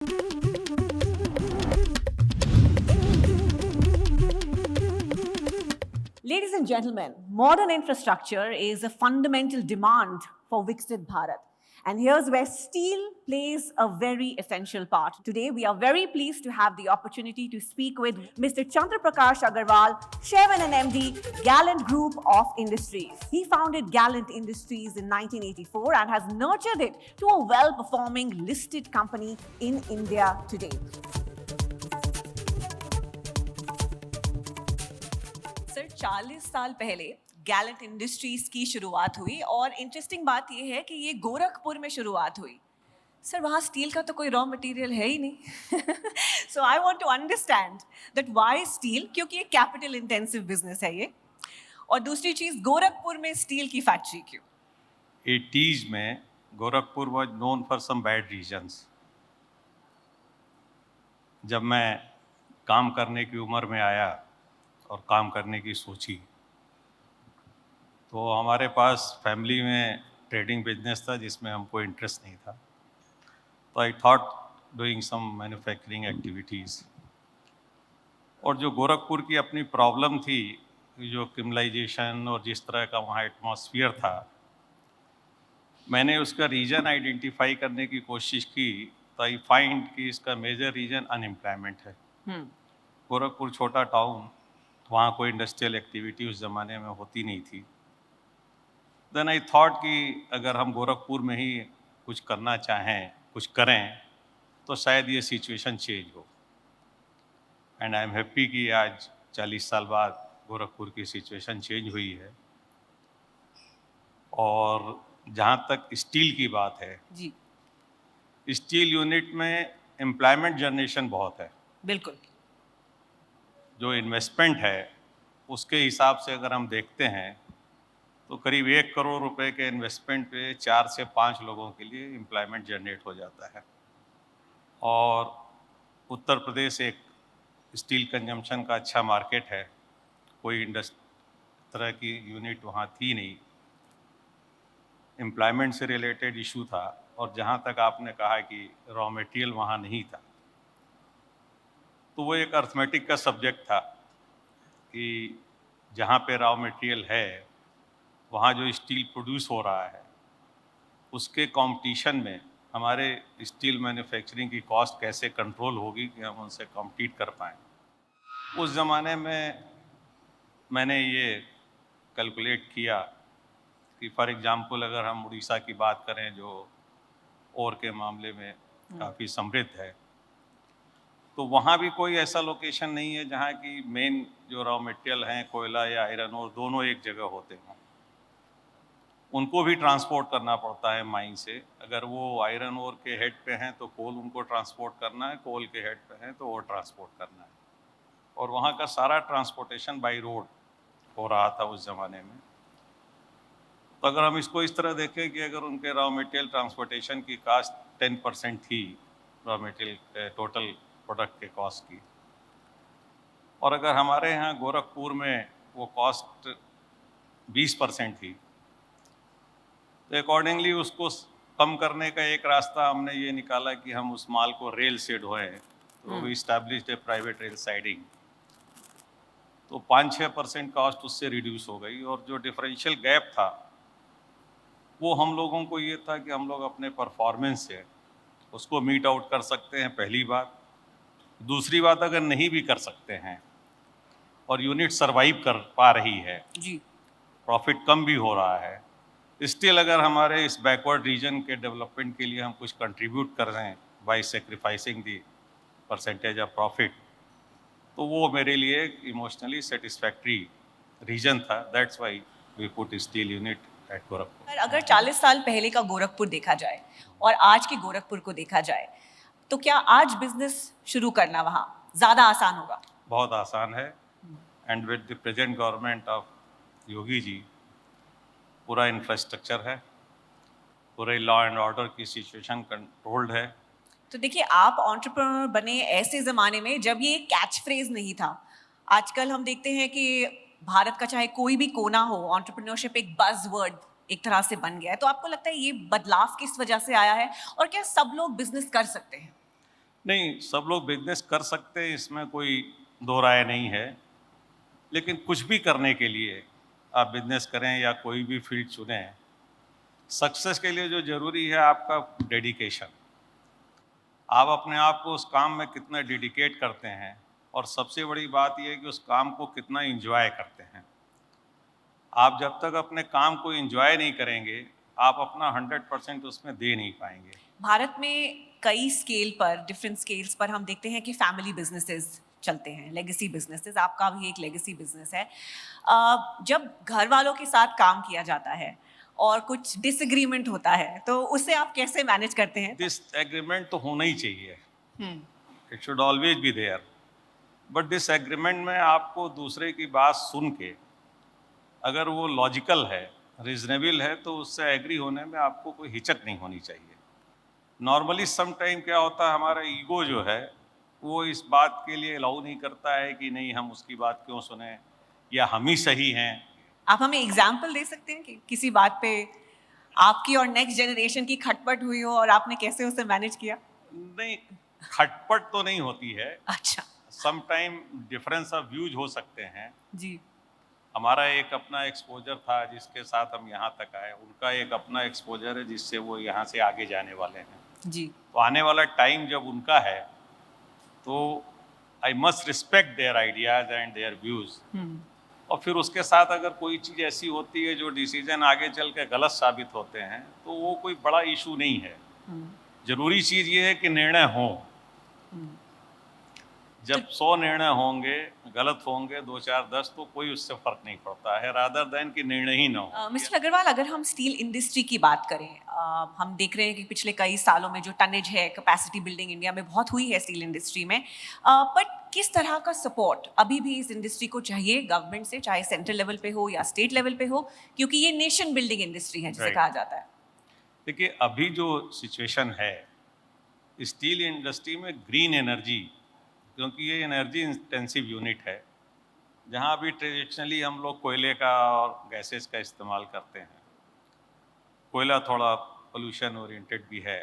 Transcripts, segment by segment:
Ladies and gentlemen, modern infrastructure is a fundamental demand for Viksit Bharat. And here's where steel plays a very essential part. Today, we are very pleased to have the opportunity to speak with Mr. Chandra Prakash Agarwal, Chairman and MD, Gallantt Group of Industries. He founded Gallantt Industries in 1984 and has nurtured it to a well-performing listed company in India today. Sir 40 साल पहले Gallant industries की शुरुआत हुई और interesting बात यह है कि ये गोरखपुर में शुरुआत हुई. सर वहाँ स्टील का तो कोई रॉ मटेरियल है ही नहीं. So I want to understand that why steel, क्योंकि ये कैपिटल इंटेंसिव बिजनेस है ये. और दूसरी चीज, गोरखपुर में स्टील की फैक्ट्री क्यों? 80s में Gorakhpur was known for some bad reasons. जब मैं काम करने की उम्र में आया और काम करने की सोची, तो हमारे पास फैमिली में ट्रेडिंग बिजनेस था जिसमें हमको इंटरेस्ट नहीं था. तो I thought doing some manufacturing activities. और जो गोरखपुर की अपनी प्रॉब्लम थी, जो क्रिमिनलाइजेशन और जिस तरह का वहाँ एटमॉस्फियर था, मैंने उसका रीज़न आइडेंटिफाई करने की कोशिश की. तो आई फाइंड कि इसका मेजर रीज़न अनएम्प्लॉयमेंट है. गोरखपुर छोटा टाउन, वहाँ कोई इंडस्ट्रियल एक्टिविटी उस ज़माने में होती नहीं थी. देन आई थॉट कि अगर हम गोरखपुर में ही कुछ करना चाहें, कुछ करें, तो शायद ये सिचुएशन चेंज हो. एंड आई एम हैप्पी कि आज 40 साल बाद गोरखपुर की सिचुएशन चेंज हुई है. और जहाँ तक स्टील की बात है जी, स्टील यूनिट में एम्प्लॉयमेंट जनरेशन बहुत है. बिल्कुल. जो इन्वेस्टमेंट है उसके हिसाब से अगर हम देखते हैं तो करीब 1 करोड़ रुपए के इन्वेस्टमेंट पे 4 से 5 लोगों के लिए एम्प्लॉयमेंट जनरेट हो जाता है. और उत्तर प्रदेश एक स्टील कंजम्पशन का अच्छा मार्केट है. कोई तरह की यूनिट वहाँ थी नहीं. एम्प्लॉयमेंट से रिलेटेड इशू था. और जहाँ तक आपने कहा कि रॉ मटेरियल वहाँ नहीं था, तो वो एक अर्थमेटिक का सब्जेक्ट था कि जहाँ पे रॉ मटेरियल है वहाँ जो स्टील प्रोड्यूस हो रहा है उसके कंपटीशन में हमारे स्टील मैन्युफैक्चरिंग की कॉस्ट कैसे कंट्रोल होगी कि हम उनसे कॉम्पीट कर पाएँ. उस ज़माने में मैंने ये कैलकुलेट किया कि फॉर एग्जांपल अगर हम उड़ीसा की बात करें, जो ओर के मामले में काफ़ी समृद्ध है, तो वहाँ भी कोई ऐसा लोकेशन नहीं है जहाँ की मेन जो रॉ मटेरियल हैं, कोयला या आयरन ओर, दोनों एक जगह होते हों. उनको भी ट्रांसपोर्ट करना पड़ता है माइन से. अगर वो आयरन ओर के हेड पे हैं तो कोल उनको ट्रांसपोर्ट करना है, कोल के हेड पे हैं तो वो ट्रांसपोर्ट करना है. और वहाँ का सारा ट्रांसपोर्टेशन बाई रोड हो रहा था उस ज़माने में. तो अगर हम इसको इस तरह देखें कि अगर उनके रॉ मटेरियल ट्रांसपोर्टेशन की कास्ट 10% थी रॉ मटेरियल टोटल प्रोडक्ट के कॉस्ट की, और अगर हमारे यहाँ गोरखपुर में वो कॉस्ट 20% थी, तो अकॉर्डिंगली उसको कम करने का एक रास्ता हमने ये निकाला कि हम उस माल को रेल से ढोएं. तो we established a private rail siding. तो 5-6% कॉस्ट उससे रिड्यूस हो गई. और जो डिफरेंशियल गैप था वो हम लोगों को ये था कि हम लोग अपने परफॉर्मेंस से उसको मीट आउट कर सकते हैं, पहली बात. दूसरी बात, अगर नहीं भी कर सकते हैं और यूनिट सरवाइव कर पा रही है जी, प्रॉफिट कम भी हो रहा है, स्टिल अगर हमारे इस बैकवर्ड रीजन के डेवलपमेंट के लिए हम कुछ कंट्रीब्यूट कर रहे हैं by sacrificing the percentage of profit, तो वो मेरे लिए इमोशनली सेटिस्फैक्ट्री रीजन था. That's why we put steel unit at Gorakhpur. अगर 40 साल पहले का गोरखपुर देखा जाए और आज के गोरखपुर को देखा जाए, तो क्या आज बिजनेस शुरू करना वहाँ ज़्यादा आसान होगा? बहुत आसान है. And with the present government of Yogi ji पूरा इंफ्रास्ट्रक्चर है, पूरे लॉ एंड ऑर्डर की सिचुएशन कंट्रोल्ड है. तो देखिए, आप एंटरप्रेन्योर बने ऐसे ज़माने में जब ये कैच फ्रेज नहीं था. आजकल हम देखते हैं कि भारत का चाहे कोई भी कोना हो, एंटरप्रेन्योरशिप एक बज़वर्ड एक तरह से बन गया है. तो आपको लगता है ये बदलाव किस वजह से आया है और क्या सब लोग बिजनेस कर सकते हैं? नहीं, सब लोग बिजनेस कर सकते हैं, इसमें कोई दो राय नहीं है, लेकिन कुछ भी करने के लिए आप बिजनेस करें या कोई भी फील्ड चुनें, सक्सेस के लिए जो जरूरी है आपका डेडिकेशन। आप अपने आप को उस काम में कितना डेडिकेट करते हैं, और सबसे बड़ी बात यह है कि उस काम को कितना एंजॉय करते हैं। आप जब तक अपने काम को एंजॉय नहीं करेंगे, आप अपना 100% उसमें दे नहीं पाएंगे। भारत में कई स्केल पर, डिफरेंट स्केल्स पर हम देखते हैं कि फैमिली बिजनेसेस चलते हैं, लेगेसी बिजनेसेस। आपका भी एक लेगेसी बिजनेस है। जब घर वालों के साथ काम किया जाता है और कुछ डिसएग्रीमेंट होता है, तो उससे आप कैसे मैनेज करते हैं? दिस एग्रीमेंट तो होना ही चाहिए, hmm, it should always be there, but this agreement में आपको दूसरे की बात सुन के, अगर वो लॉजिकल है, रीजनेबल है, तो उससे एग्री होने में आपको कोई हिचक नहीं होनी चाहिए। नॉर्मली सम टाइम क्या होता है, हमारा ईगो जो है वो इस बात के लिए अलाउ नहीं करता है कि नहीं, हम उसकी बात क्यों सुने, या हम ही सही हैं। आप हमें एग्जाम्पल दे सकते हैं कि किसी बात पे आपकी और नेक्स्ट जनरेशन की खटपट हुई हो और आपने कैसे उसे मैनेज किया? नहीं, खटपट तो नहीं होती है, अच्छा। Some time difference of views हो सकते हैं। जी। हमारा एक अपना एक्सपोजर था जिसके साथ हम यहाँ तक आए, उनका एक अपना एक्सपोजर है जिससे वो यहाँ से आगे जाने वाले हैं। जी। तो आने वाला टाइम जब उनका है, तो I must respect their ideas and their views. और फिर उसके साथ अगर कोई चीज़ ऐसी होती है जो डिसीजन आगे चल के गलत साबित होते हैं, तो वो कोई बड़ा इशू नहीं है। जरूरी चीज़ ये है कि निर्णय हो। जब 100 निर्णय होंगे, गलत होंगे 2 4 10, तो कोई उससे फर्क नहीं पड़ता है, रादर देन कि निर्णय ही ना हो। मिस्टर अग्रवाल, अगर हम स्टील इंडस्ट्री की बात करें, हम देख रहे हैं कि पिछले कई सालों में जो टनेज है, कैपेसिटी बिल्डिंग इंडिया में बहुत हुई है स्टील इंडस्ट्री में, बट किस तरह का सपोर्ट अभी भी इस इंडस्ट्री को चाहिए गवर्नमेंट से, चाहे सेंट्रल लेवल पे हो या स्टेट लेवल पे हो, क्योंकि ये नेशन बिल्डिंग इंडस्ट्री है जिसे Right. कहा जाता है। देखिए, अभी जो सिचुएशन है स्टील इंडस्ट्री में, ग्रीन एनर्जी, क्योंकि ये एनर्जी इंटेंसिव यूनिट है, जहाँ अभी ट्रेडिशनली हम लोग कोयले का और गैसेस का इस्तेमाल करते हैं। कोयला थोड़ा पोल्यूशन ओरिएंटेड भी है।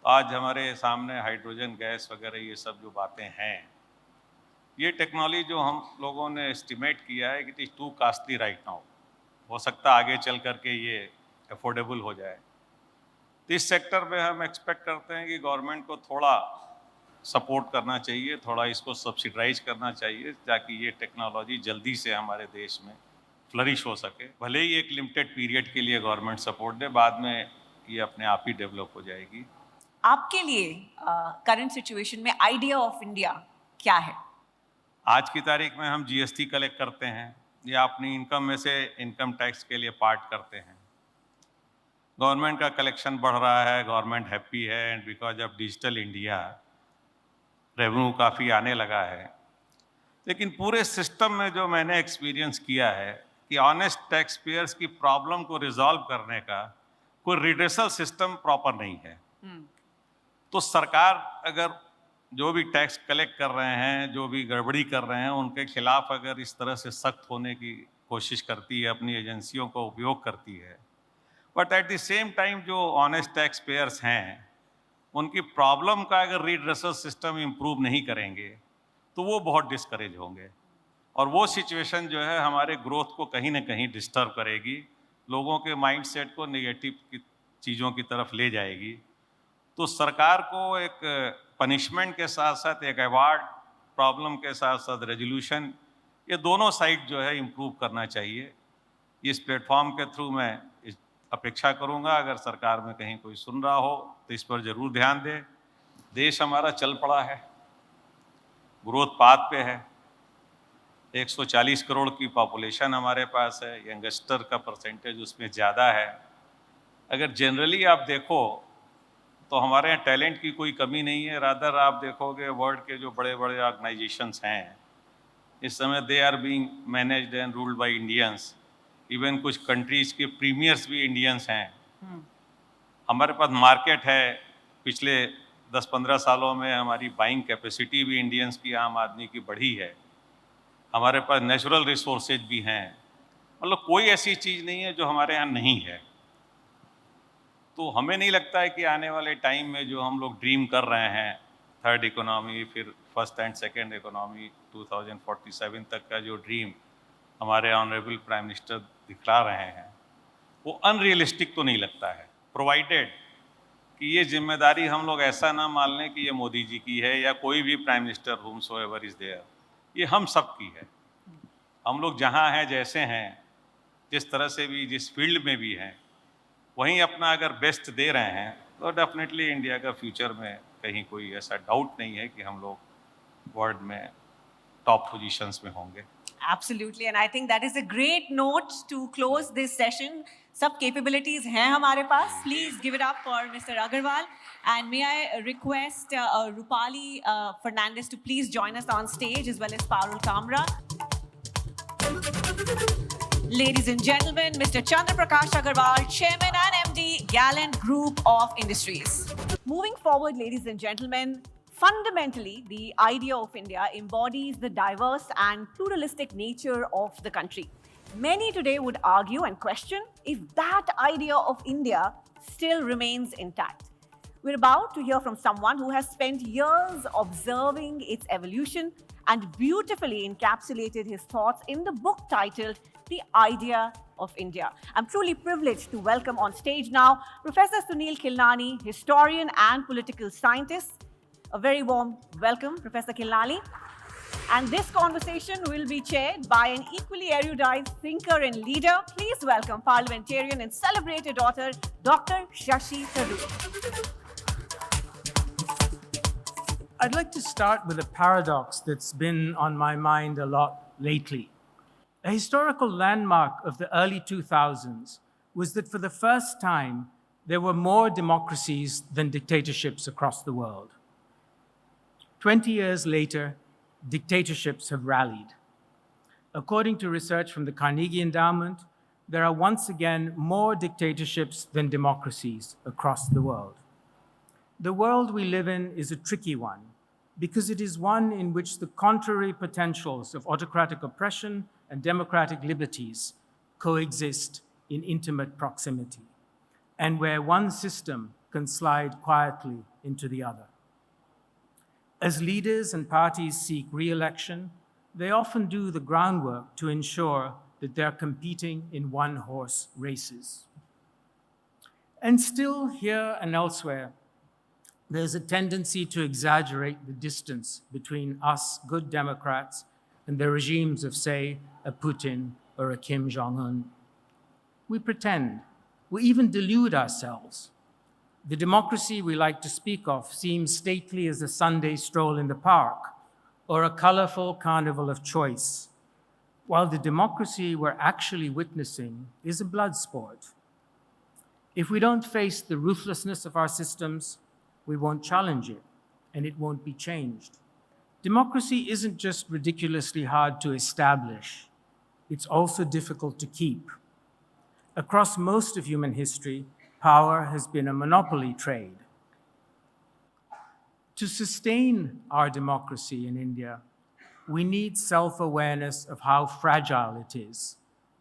तो आज हमारे सामने हाइड्रोजन गैस वगैरह ये सब जो बातें हैं, ये टेक्नोलॉजी जो हम लोगों ने एस्टिमेट किया है कि it is too costly right now. हो सकता है आगे चल करके ये अफोर्डेबल हो जाए। तो इस सेक्टर में हम एक्सपेक्ट करते हैं कि गवर्नमेंट को थोड़ा सपोर्ट करना चाहिए, थोड़ा इसको सब्सिडाइज करना चाहिए, ताकि ये टेक्नोलॉजी जल्दी से हमारे देश में फ्लरिश हो सके। भले ही एक लिमिटेड पीरियड के लिए गवर्नमेंट सपोर्ट दे, बाद में ये अपने आप ही डेवलप हो जाएगी। आपके लिए करंट सिचुएशन में आइडिया ऑफ इंडिया क्या है? आज की तारीख में हम जीएसटी कलेक्ट करते हैं या अपनी इनकम में से इनकम टैक्स के लिए पार्ट करते हैं। गवर्नमेंट का कलेक्शन बढ़ रहा है, गवर्नमेंट हैप्पी है, and because of digital India revenue काफ़ी आने लगा है। लेकिन पूरे सिस्टम में जो मैंने एक्सपीरियंस किया है कि ऑनेस्ट टैक्स पेयर्स की प्रॉब्लम को रिजॉल्व करने का कोई रिड्रेसल सिस्टम प्रॉपर नहीं है। तो सरकार अगर जो भी टैक्स कलेक्ट कर रहे हैं, जो भी गड़बड़ी कर रहे हैं, उनके खिलाफ अगर इस तरह से सख्त होने की कोशिश करती है, अपनी एजेंसियों का उपयोग करती है, but at the same time जो ऑनेस्ट टैक्स पेयर्स हैं, उनकी प्रॉब्लम का अगर रिड्रेसल सिस्टम इम्प्रूव नहीं करेंगे, तो वो बहुत डिस्करेज होंगे, और वो सिचुएशन जो है हमारे ग्रोथ को कहीं ना कहीं डिस्टर्ब करेगी, लोगों के माइंडसेट को नेगेटिव की चीज़ों की तरफ ले जाएगी। तो सरकार को एक पनिशमेंट के साथ साथ एक अवार्ड, प्रॉब्लम के साथ साथ रेजोल्यूशन, ये दोनों साइड जो है इम्प्रूव करना चाहिए। इस प्लेटफॉर्म के थ्रू मैं अपेक्षा करूंगा, अगर सरकार में कहीं कोई सुन रहा हो तो इस पर जरूर ध्यान दे। देश हमारा चल पड़ा है, ग्रोथ पाथ पे है, 140 करोड़ की पॉपुलेशन हमारे पास है, यंगस्टर का परसेंटेज उसमें ज़्यादा है। अगर जनरली आप देखो तो हमारे यहाँ टैलेंट की कोई कमी नहीं है, रादर आप देखोगे वर्ल्ड के जो बड़े बड़े ऑर्गेनाइजेशंस हैं इस समय, they are being managed and ruled by Indians. Even कुछ कंट्रीज के प्रीमियर्स भी इंडियंस हैं। हमारे पास मार्केट है, पिछले 10-15 सालों में हमारी बाइंग कैपेसिटी भी इंडियंस की, आम आदमी की बढ़ी है। हमारे पास नेचुरल रिसोर्सेज भी हैं, मतलब कोई ऐसी चीज़ नहीं है जो हमारे यहाँ नहीं है। तो हमें नहीं लगता है कि आने वाले टाइम में जो हम लोग ड्रीम कर रहे हैं थर्ड इकोनॉमी, फिर फर्स्ट एंड सेकेंड इकोनॉमी 2047 तक का जो ड्रीम हमारे ऑनरेबल प्राइम मिनिस्टर दिखला रहे हैं, वो अनरियलिस्टिक तो नहीं लगता है, प्रोवाइडेड कि ये जिम्मेदारी हम लोग ऐसा ना मान लें कि ये मोदी जी की है या कोई भी prime minister whomsoever is there, ये हम सब की है। हम लोग जहाँ हैं, जैसे हैं, जिस तरह से भी, जिस फील्ड में भी हैं, वहीं अपना अगर बेस्ट दे रहे हैं तो डेफिनेटली इंडिया का फ्यूचर में कहीं कोई ऐसा डाउट नहीं है कि हम लोग वर्ल्ड में टॉप पोजीशंस में होंगे। Absolutely, and I think that is a great note to close this session. सब capabilities हैं हमारे पास. Please give it up for Mr. Agarwal. And may I request Rupali Fernandez to please join us on stage, as well as Parul Kamra. Ladies and gentlemen, Mr. Chandra Prakash Agarwal, Chairman and MD, Gallantt Group of Industries. Moving forward, ladies and gentlemen, fundamentally, the idea of India embodies the diverse and pluralistic nature of the country. Many today would argue and question if that idea of India still remains intact. We're about to hear from someone who has spent years observing its evolution and beautifully encapsulated his thoughts in the book titled The Idea of India. I'm truly privileged to welcome on stage now Professor Sunil Khilnani, historian and political scientist. A very warm welcome, Professor Khilnani. And this conversation will be chaired by an equally erudite thinker and leader. Please welcome parliamentarian and celebrated author, Dr. Shashi Tharoor. I'd like to start with a paradox that's been on my mind a lot lately. A historical landmark of the early 2000s was that for the first time, there were more democracies than dictatorships across the world. 20 years later, dictatorships have rallied. According to research from the Carnegie Endowment, there are once again more dictatorships than democracies across the world. The world we live in is a tricky one because it is one in which the contrary potentials of autocratic oppression and democratic liberties coexist in intimate proximity, and where one system can slide quietly into the other. As leaders and parties seek re-election, they often do the groundwork to ensure that they're competing in one-horse races. And still, here and elsewhere, there's a tendency to exaggerate the distance between us, good Democrats, and the regimes of, say, a Putin or a Kim Jong-un. We pretend, we even delude ourselves. The democracy we like to speak of seems stately as a Sunday stroll in the park or a colorful carnival of choice, while the democracy we're actually witnessing is a blood sport. If we don't face the ruthlessness of our systems, we won't challenge it, and it won't be changed. Democracy isn't just ridiculously hard to establish, it's also difficult to keep. Across most of human history, power has been a monopoly trade. To sustain our democracy in India, we need self-awareness of how fragile it is,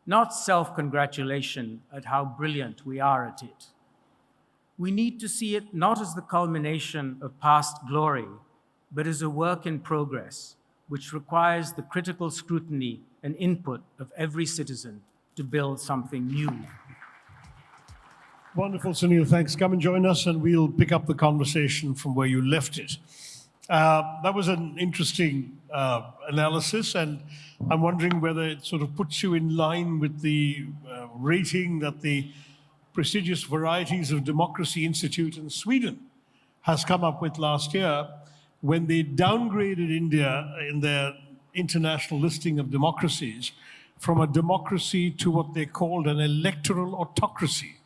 not self-congratulation at how brilliant we are at it. We need to see it not as the culmination of past glory, but as a work in progress, which requires the critical scrutiny and input of every citizen to build something new. Wonderful, Sunil. Thanks. Come and join us, and we'll pick up the conversation from where you left it. That was an interesting analysis, and I'm wondering whether it sort of puts you in line with the rating that the prestigious Varieties of Democracy Institute in Sweden has come up with last year when they downgraded India in their international listing of democracies from a democracy to what they called an electoral autocracy.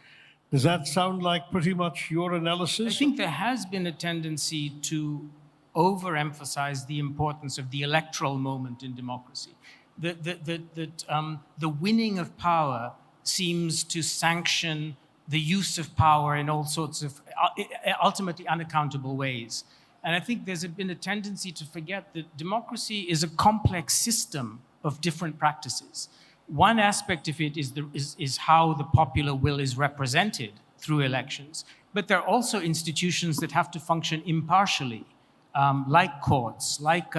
Does that sound like pretty much your analysis? I think there has been a tendency to overemphasize the importance of the electoral moment in democracy. The winning of power seems to sanction the use of power in all sorts of ultimately unaccountable ways. And I think there's been a tendency to forget that democracy is a complex system of different practices. One aspect of it is how the popular will is represented through elections, but there are also institutions that have to function impartially like courts, like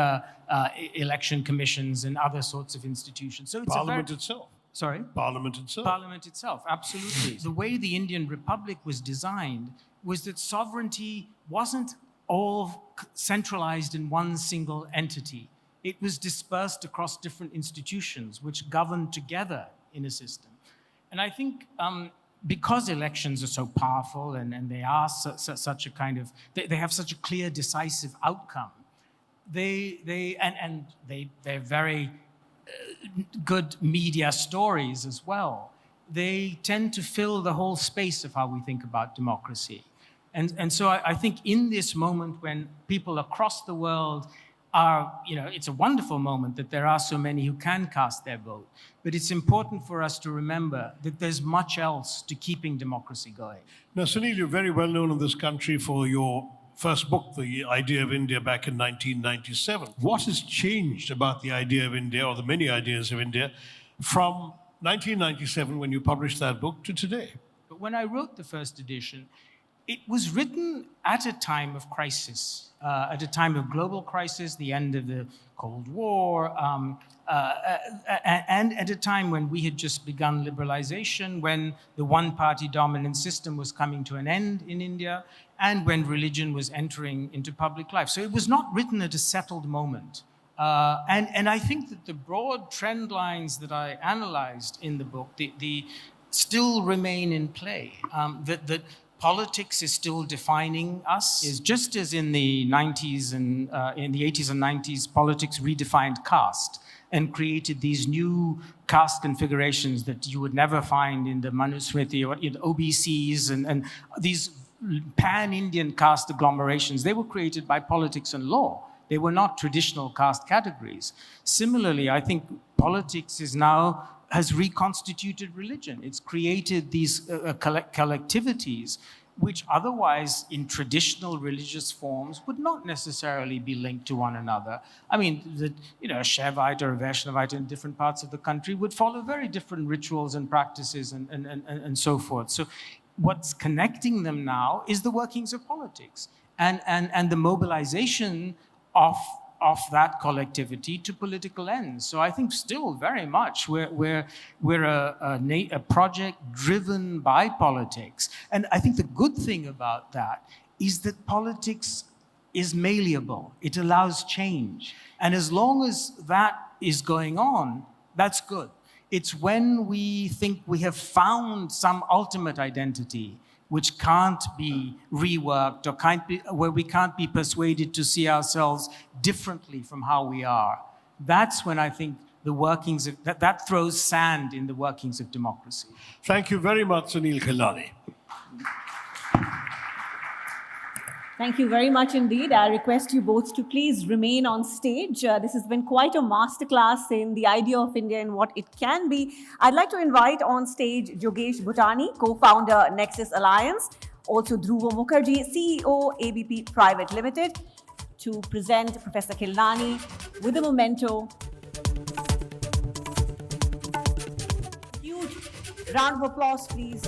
election commissions and other sorts of institutions. So it's Parliament itself. Sorry? Parliament itself. Parliament itself, absolutely. The way the Indian Republic was designed was that sovereignty wasn't all centralized in one single entity. It was dispersed across different institutions which governed together in a system. And I think because elections are so powerful and they are such a kind of, they have such a clear, decisive outcome, they're very good media stories as well. They tend to fill the whole space of how we think about democracy. And so I think in this moment when people across the world are, it's a wonderful moment that there are so many who can cast their vote. But it's important for us to remember that there's much else to keeping democracy going. Now, Sunil, you're very well known in this country for your first book, The Idea of India, back in 1997. What has changed about the idea of India, or the many ideas of India, from 1997, when you published that book, to today? But when I wrote the first edition, it was written at a time of crisis, at a time of global crisis, the end of the Cold War, and at a time when we had just begun liberalization, when the one-party dominant system was coming to an end in India, and when religion was entering into public life. So it was not written at a settled moment. And I think that the broad trend lines that I analyzed in the book, still remain in play. That politics is still defining us, is just as in the 90s and in the 80s and 90s, politics redefined caste and created these new caste configurations that you would never find in the Manusmriti or in OBCs and these pan-Indian caste agglomerations. They were created by politics and law. They were not traditional caste categories. Similarly, I think politics has reconstituted religion. It's created these collectivities which otherwise in traditional religious forms would not necessarily be linked to one another. I mean, a Shaivite or a Vaishnavite in different parts of the country would follow very different rituals and practices and so forth. So what's connecting them now is the workings of politics and the mobilization of that collectivity to political ends. So I think still very much we're a project driven by politics. And I think the good thing about that is that politics is malleable. It allows change. And as long as that is going on, that's good. It's when we think we have found some ultimate identity which can't be reworked or where we can't be persuaded to see ourselves differently from how we are. That's when I think the workings of, that throws sand in the workings of democracy. Thank you very much, Sunil Khilnani. Thank you very much indeed. I request you both to please remain on stage. This has been quite a masterclass in the idea of India and what it can be. I'd like to invite on stage Jogesh Bhutani, co-founder Nexus Alliance, also Dhruva Mukherjee, CEO ABP Private Limited, to present Professor Khilnani with a memento. Huge round of applause, please.